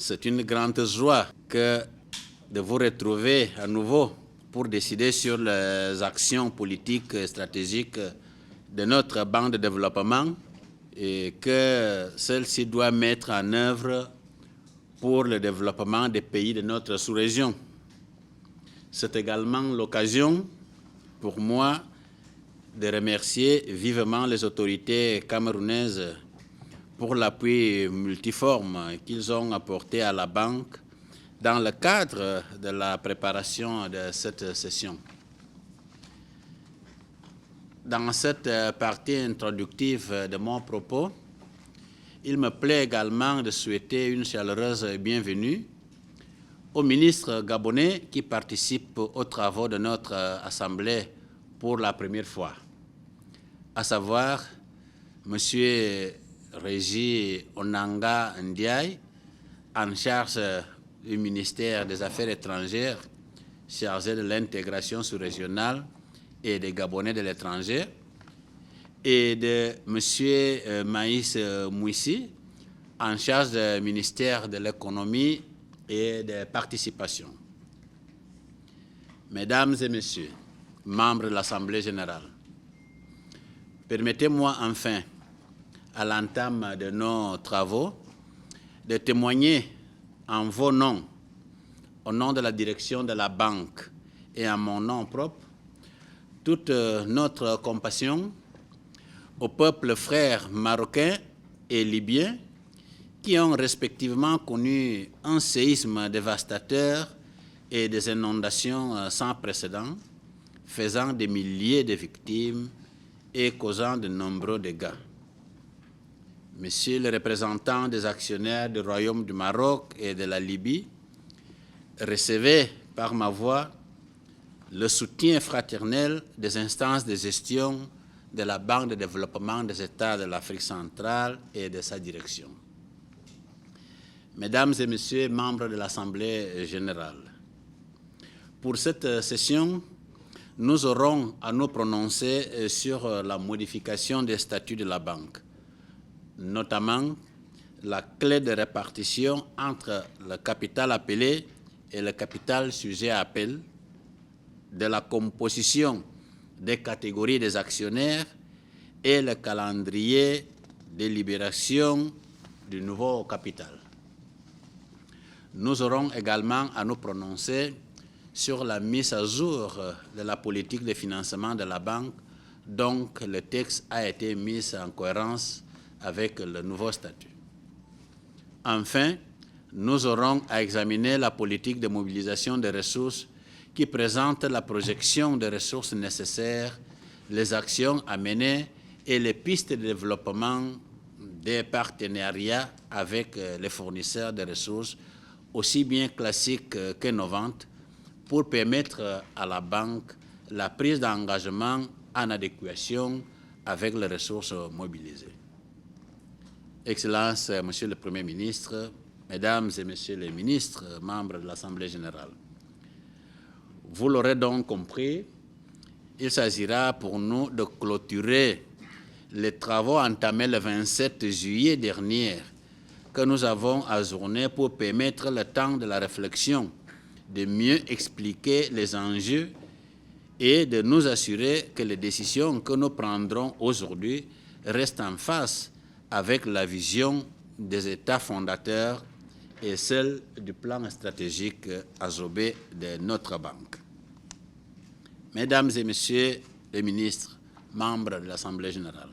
C'est une grande joie que de vous retrouver à nouveau pour décider sur les actions politiques et stratégiques de notre banque de développement et que celle-ci doit mettre en œuvre pour le développement des pays de notre sous-région. C'est également l'occasion pour moi de remercier vivement les autorités camerounaises pour l'appui multiforme qu'ils ont apporté à la banque dans le cadre de la préparation de cette session. Dans cette partie introductive de mon propos, il me plaît également de souhaiter une chaleureuse bienvenue au ministre gabonais qui participe aux travaux de notre Assemblée pour la première fois, à savoir M. Régis Onanga Ndiaye, en charge du ministère des Affaires étrangères, chargé de l'intégration sous-régionale et des Gabonais de l'étranger, et de M. Maïs Mouissi, en charge du ministère de l'économie et des participations. Mesdames et Messieurs, membres de l'Assemblée générale, permettez-moi enfin, à l'entame de nos travaux, de témoigner en vos noms, au nom de la direction de la banque et en mon nom propre, toute notre compassion aux peuples frères marocains et libyens qui ont respectivement connu un séisme dévastateur et des inondations sans précédent, faisant des milliers de victimes et causant de nombreux dégâts. Monsieur le représentant des actionnaires du Royaume du Maroc et de la Libye, recevez par ma voix le soutien fraternel des instances de gestion de la Banque de développement des États de l'Afrique centrale et de sa direction. Mesdames et Messieurs, membres de l'Assemblée générale, pour cette session, nous aurons à nous prononcer sur la modification des statuts de la banque, notamment la clé de répartition entre le capital appelé et le capital sujet à appel, de la composition des catégories des actionnaires et le calendrier de libération du nouveau capital. Nous aurons également à nous prononcer sur la mise à jour de la politique de financement de la banque, donc le texte a été mis en cohérence avec le nouveau statut. Enfin, nous aurons à examiner la politique de mobilisation des ressources qui présente la projection des ressources nécessaires, les actions à mener et les pistes de développement des partenariats avec les fournisseurs de ressources, aussi bien classiques qu'innovantes, pour permettre à la banque la prise d'engagement en adéquation avec les ressources mobilisées. Excellences, Monsieur le Premier ministre, Mesdames et Messieurs les ministres, membres de l'Assemblée générale, vous l'aurez donc compris, il s'agira pour nous de clôturer les travaux entamés le 27 juillet dernier que nous avons ajournés pour permettre le temps de la réflexion, de mieux expliquer les enjeux et de nous assurer que les décisions que nous prendrons aujourd'hui restent en phase avec la vision des États fondateurs et celle du plan stratégique ASOBE de notre banque. Mesdames et Messieurs les ministres, membres de l'Assemblée générale,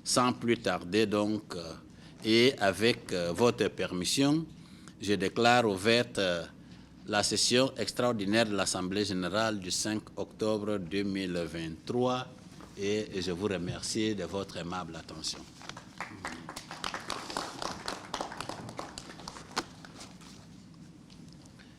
sans plus tarder donc, et avec votre permission, je déclare ouverte la session extraordinaire de l'Assemblée générale du 5 octobre 2023 et je vous remercie de votre aimable attention.